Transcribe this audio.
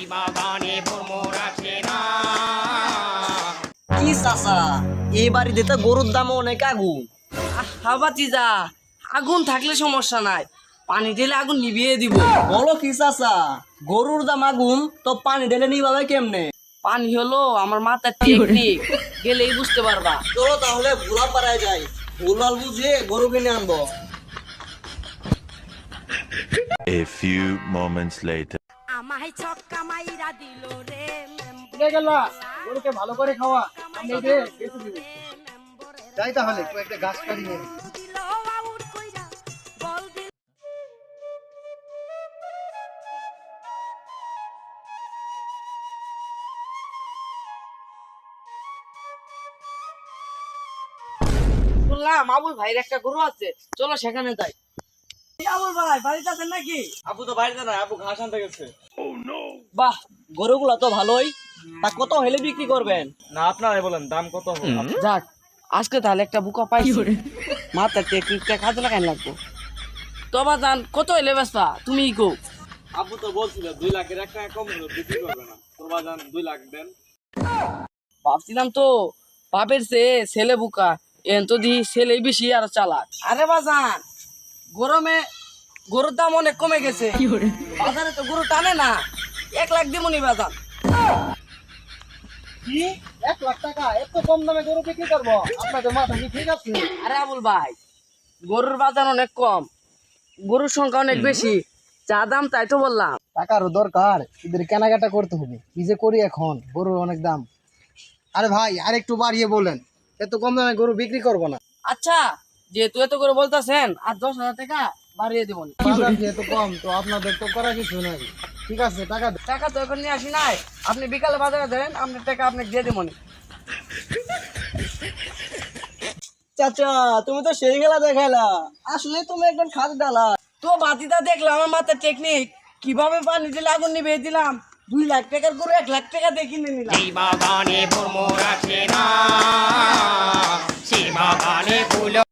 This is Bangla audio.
কি চাচা, এই বাড়িতে তো গরুর দাম অনেক আগুন। হাবাতিজা, আগুন থাকলে সমস্যা নাই, পানি ঢেলে আগুন নিভিয়ে দিব। বলো কি চাচা, গরুর দাম আগুন তো পানি ঢেলে নিভাবে কেমনে? পানি হলো আমার মাথার টেকনিক, গেলেই বুঝতে পারবা। চলো তাহলে ভুলা পাড়ায় যাই, ভুলাল বুঝে গরু কিনে আনবো। A few moments later. আমায় ছক্কা মাইরা দিল রে গরুকে ভালো করে খাওয়া, আমি এই যে বেঁচে দিব। যাই তাহলে কয়েকটা ঘাস কাটি নিয়ে। দিল আউট কইরা বল দিল। শুনলাম আবুল ভাইয়ের একটা গরু আছে, চলো সেখানে যাই। আবুল ভাই বাড়িতে আছেন নাকি? আবু তো বাড়িতে নাই, আবু ঘাস আনতে গেছে। বাহ, গরুগুলা তো ভালোই, তা কত হলে বিক্রি করবেন? না আপনারাই বলেন দাম কত হবে? যাক, আজকে তাহলে একটা বুকা পাইছি, মাথার টেকনিকটা কাজে লাগাই লাগবো। তবা জান কত হইলে বেসা তুমি কো? আব্বু তো বলছিল 2 লাখের একটা কম হলো বিক্রি করবে না। তোরবা জান 2 লাখ দেন। ভাবছিলাম তো বাপের ছেলে বুকা, এন তো দি ছেলে বেশি আর চালাক। আরে বাজান, গরমে গরুর দাম অনেক কমে গেছে, বাজারে তো গরু টানে না। 1 লাখ দিমুনি বাজান। কি 1 লাখ টাকা এত কম দামে গরু বিক্রি করবো? আপনাদের মাথা কি ঠিক আছে? আরে আবুল ভাই, গরুর বাজার অনেক কম, গরুর সংখ্যা অনেক বেশি, যা দাম তাই তো বললাম। টাকারও দরকার, এদের কেনাকাটা করতে হবে। কি যে করি এখন, গরুর অনেক দাম। আরে ভাই আর একটু বাড়িয়ে বলেন, এত কম দামে গরু বিক্রি করবো না। আচ্ছা, যেহেতু এত করে বলতেছেন, আর 10,000 টাকা বাড়িয়ে দেবো। বাজার যেহেতু কম, তো আপনাদের তো করা কিছু নাই। ঠিক আছে, টাকা দেন। টাকা তো এখন নিয়ে আসি নাই, আপনি বিকালে বাজারে দেন, আপনার টাকা আপনাকে দিয়ে দেবো। চাচা তুমি তো সেই খেলা দেখাইলা, আসলে তুমি একজন খাদ ডালা। তো বাতিটা দেখলাম আমার মাথার টেকনিক, কিভাবে পানি দিলে আগুন নিবে দিলাম। 2 লাখ টাকার করে 1 লাখ টাকা দিয়ে কিনে নিলাম।